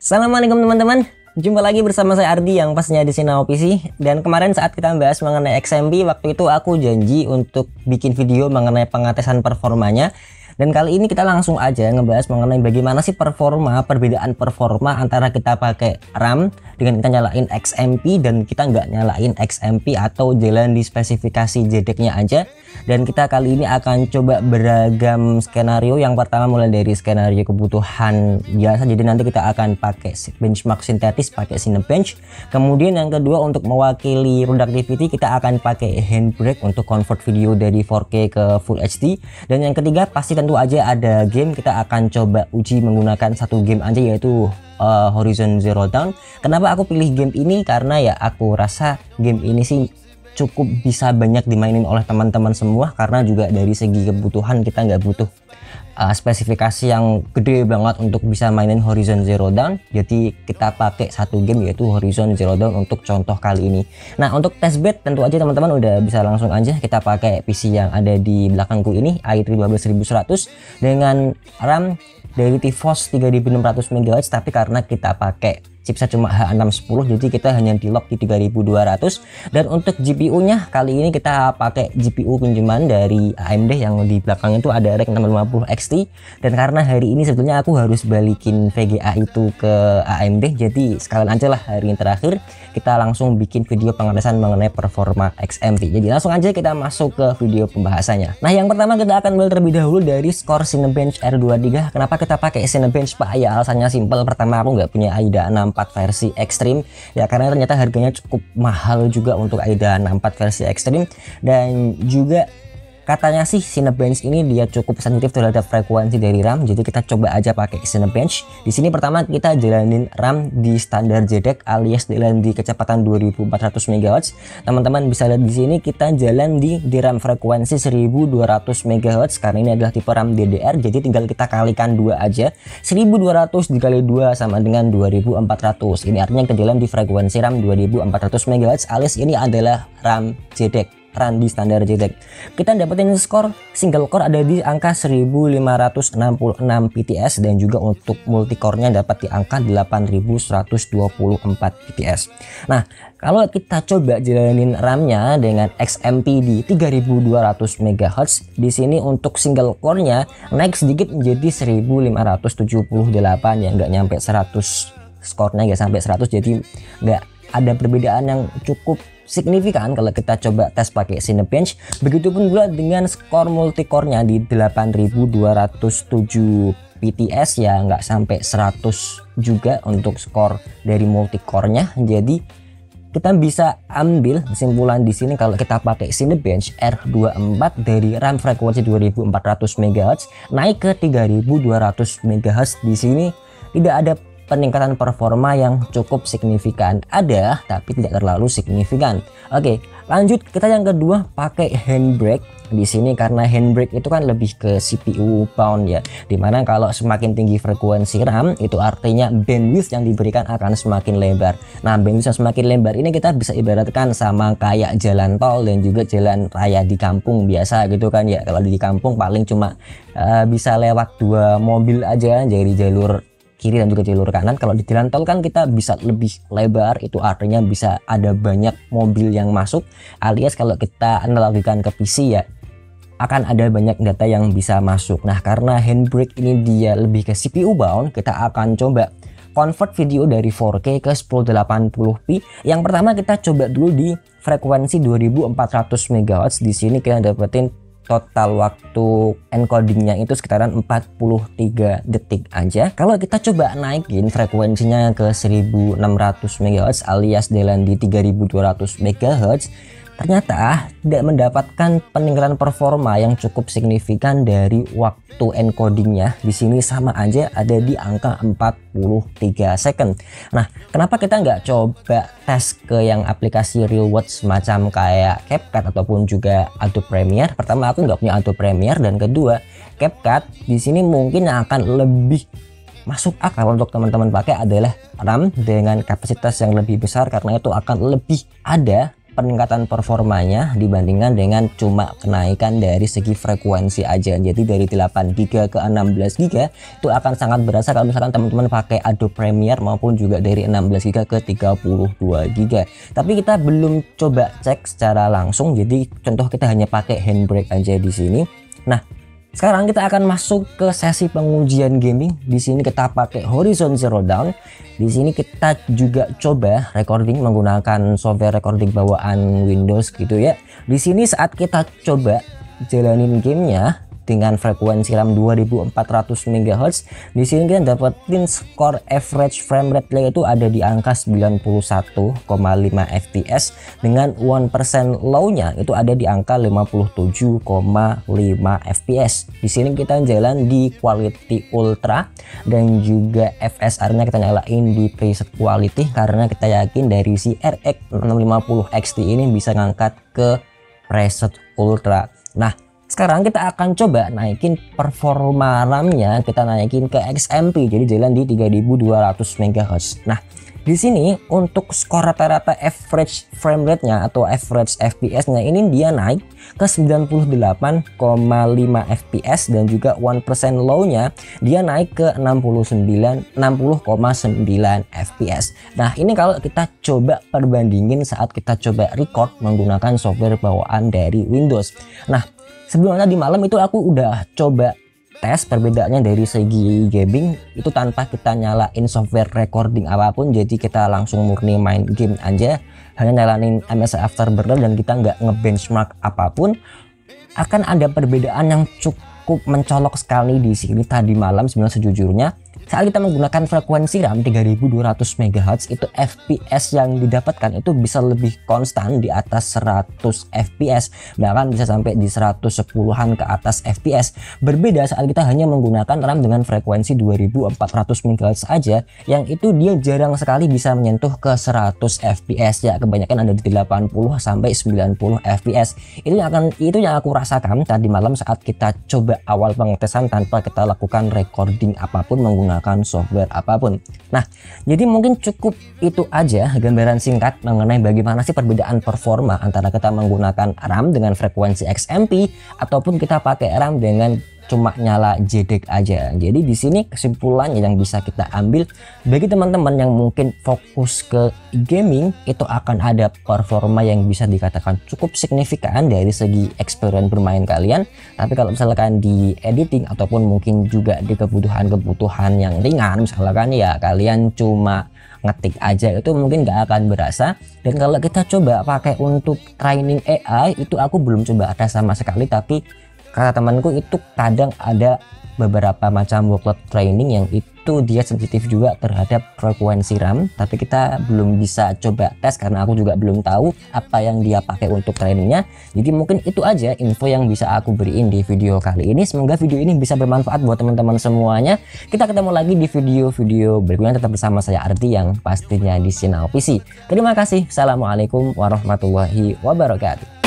Assalamualaikum teman-teman. Jumpa lagi bersama saya Ardi yang pastinya di Sinao PC. Dan kemarin saat kita bahas mengenai XMP, waktu itu aku janji untuk bikin video mengenai pengetesan performanya. Dan kali ini kita langsung aja ngebahas mengenai bagaimana sih perbedaan performa antara kita pakai RAM dengan kita nyalain XMP dan kita nggak nyalain XMP atau jalan di spesifikasi JEDEC-nya aja. Dan kita kali ini akan coba beragam skenario. Yang pertama mulai dari skenario kebutuhan biasa, jadi nanti kita akan pakai benchmark sintetis pakai Cinebench. Kemudian yang kedua untuk mewakili productivity kita akan pakai Handbrake untuk convert video dari 4K ke Full HD. Dan yang ketiga pasti tentu aja ada game, kita akan coba uji menggunakan satu game aja yaitu Horizon Zero Dawn. Kenapa aku pilih game ini? Karena ya aku rasa game ini sih cukup bisa banyak dimainin oleh teman-teman semua, karena juga dari segi kebutuhan kita nggak butuh spesifikasi yang gede banget untuk bisa mainin Horizon Zero Dawn. Jadi kita pakai satu game yaitu Horizon Zero Dawn untuk contoh kali ini. Nah, untuk testbed tentu aja teman-teman udah bisa langsung aja kita pakai PC yang ada di belakangku ini, i3 12100 dengan RAM dari GeForce 3600 MHz, tapi karena kita pakai chipset cuma H610 jadi kita hanya di lock di 3200. Dan untuk GPU nya kali ini kita pakai GPU pinjaman dari AMD yang di belakang itu ada RX 650 XT. Dan karena hari ini sebetulnya aku harus balikin VGA itu ke AMD, jadi sekalian aja lah hari ini terakhir kita langsung bikin video pengetesan mengenai performa XMP. Jadi langsung aja kita masuk ke video pembahasannya. Nah, yang pertama kita akan mulai terlebih dahulu dari skor Cinebench R23. Kenapa kita pakai Cinebench Pak? Ya alasannya simpel. Pertama, aku nggak punya AIDA 64 versi ekstrim ya, karena ternyata harganya cukup mahal juga untuk AIDA 64 versi ekstrim. Dan juga katanya sih Cinebench ini dia cukup sensitif terhadap frekuensi dari RAM, jadi kita coba aja pakai Cinebench. Di sini pertama kita jalanin RAM di standar JEDEC alias jalan di kecepatan 2400 MHz. Teman-teman bisa lihat di sini kita jalan di RAM frekuensi 1200 MHz karena ini adalah tipe RAM DDR, jadi tinggal kita kalikan 2 aja. 1200 dikali 2 sama dengan 2400. Ini artinya kita jalan di frekuensi RAM 2400 MHz alias ini adalah RAM JEDEC, RAM di standar JEDEC. Kita dapetin skor single core ada di angka 1566 PTS dan juga untuk multicore-nya dapat di angka 8124 PTS. Nah, kalau kita coba jalanin RAM-nya dengan XMP di 3200 MHz, di sini untuk single core-nya naik sedikit menjadi 1578 ya, nggak nyampe 100 skornya, nggak sampai 100, jadi nggak ada perbedaan yang cukup signifikan kalau kita coba tes pakai Cinebench. Begitupun pula dengan skor multicore-nya di 8207 PTS ya, nggak sampai 100 juga untuk skor dari multicore-nya. Jadi kita bisa ambil kesimpulan di sini kalau kita pakai Cinebench R24 dari RAM frekuensi 2400 MHz naik ke 3200 MHz, di sini tidak ada peningkatan performa yang cukup signifikan. Ada tapi tidak terlalu signifikan. Oke, lanjut kita yang kedua pakai Handbrake di sini, karena Handbrake itu kan lebih ke CPU bound ya, dimana kalau semakin tinggi frekuensi RAM itu artinya bandwidth yang diberikan akan semakin lebar. Nah, bandwidth yang semakin lebar ini kita bisa ibaratkan sama kayak jalan tol dan juga jalan raya di kampung biasa gitu kan ya. Kalau di kampung paling cuma bisa lewat 2 mobil aja dari jalur kiri dan juga jalur kanan. Kalau di jalan tol kan kita bisa lebih lebar, itu artinya bisa ada banyak mobil yang masuk, alias kalau kita analogikan ke PC ya akan ada banyak data yang bisa masuk. Nah, karena Handbrake ini dia lebih ke CPU bound, kita akan coba convert video dari 4K ke 1080p. Yang pertama kita coba dulu di frekuensi 2400 MHz. Di sini kita dapetin total waktu encodingnya itu sekitaran 43 detik aja. Kalau kita coba naikin frekuensinya ke 1600 MHz alias jalan di 3200 MHz, ternyata tidak mendapatkan peningkatan performa yang cukup signifikan dari waktu encodingnya. Di sini sama aja ada di angka 43 second. Nah, kenapa kita nggak coba tes ke yang aplikasi real world semacam kayak CapCut ataupun juga Adobe Premiere? Pertama, aku nggak punya Adobe Premiere, dan kedua, CapCut di sini mungkin akan lebih masuk akal untuk teman-teman pakai adalah RAM dengan kapasitas yang lebih besar, karena itu akan lebih ada peningkatan performanya dibandingkan dengan cuma kenaikan dari segi frekuensi aja. Jadi dari 8 GB ke 16 GB itu akan sangat berasa kalau misalkan teman-teman pakai Adobe Premiere, maupun juga dari 16 GB ke 32 GB. Tapi kita belum coba cek secara langsung, jadi contoh kita hanya pakai handbrake aja di sini. Nah, sekarang kita akan masuk ke sesi pengujian gaming. Di sini kita pakai Horizon Zero Dawn. Di sini kita juga coba recording menggunakan software recording bawaan Windows gitu ya. Di sini saat kita coba jalanin gamenya dengan frekuensi RAM 2400 MHz, di sini kita dapetin skor average frame rate itu ada di angka 91,5 fps, dengan 1% low-nya itu ada di angka 57,5 fps. Di sini kita jalan di quality ultra, dan juga FSR-nya kita nyalain di preset quality karena kita yakin dari si RX 650 XT ini bisa ngangkat ke preset ultra. Nah, sekarang kita akan coba naikin performa RAM-nya, kita naikin ke XMP, jadi jalan di 3200 MHz. Nah, di sini untuk skor rata-rata average frame rate-nya atau average FPS-nya ini dia naik ke 98,5 fps, dan juga 1% low-nya dia naik ke 60,9 fps. Nah, ini kalau kita coba perbandingin saat kita coba record menggunakan software bawaan dari Windows. Nah, sebelumnya di malam itu aku udah coba tes perbedaannya dari segi gaming itu tanpa kita nyalain software recording apapun. Jadi kita langsung murni main game aja, hanya nyalain MS Afterburner, dan kita nggak ngebenchmark apapun. Akan ada perbedaan yang cukup mencolok sekali di sini tadi malam. Sebenarnya sejujurnya saat kita menggunakan frekuensi RAM 3200 MHz itu FPS yang didapatkan itu bisa lebih konstan di atas 100 fps, bahkan bisa sampai di 110-an ke atas fps. Berbeda saat kita hanya menggunakan RAM dengan frekuensi 2400 MHz aja, yang itu dia jarang sekali bisa menyentuh ke 100 fps ya, kebanyakan ada di 80 sampai 90 fps. Itu yang aku rasakan tadi malam saat kita coba awal pengetesan tanpa kita lakukan recording apapun menggunakan software apapun. Nah, jadi mungkin cukup itu aja gambaran singkat mengenai bagaimana sih perbedaan performa antara kita menggunakan RAM dengan frekuensi XMP ataupun kita pakai RAM dengan cuma nyala JDEC aja. Jadi di sini kesimpulannya yang bisa kita ambil, bagi teman-teman yang mungkin fokus ke gaming itu akan ada performa yang bisa dikatakan cukup signifikan dari segi experience bermain kalian. Tapi kalau misalkan di editing ataupun mungkin juga di kebutuhan-kebutuhan yang ringan, misalkan ya kalian cuma ngetik aja, itu mungkin nggak akan berasa. Dan kalau kita coba pakai untuk training AI itu aku belum coba ada sama sekali, tapi kata temanku itu kadang ada beberapa macam workload training yang itu dia sensitif juga terhadap frekuensi RAM, tapi kita belum bisa coba tes karena aku juga belum tahu apa yang dia pakai untuk trainingnya. Jadi mungkin itu aja info yang bisa aku beriin di video kali ini. Semoga video ini bisa bermanfaat buat teman-teman semuanya. Kita ketemu lagi di video-video berikutnya, tetap bersama saya Ardi yang pastinya di Sinau PC. Terima kasih. Assalamualaikum warahmatullahi wabarakatuh.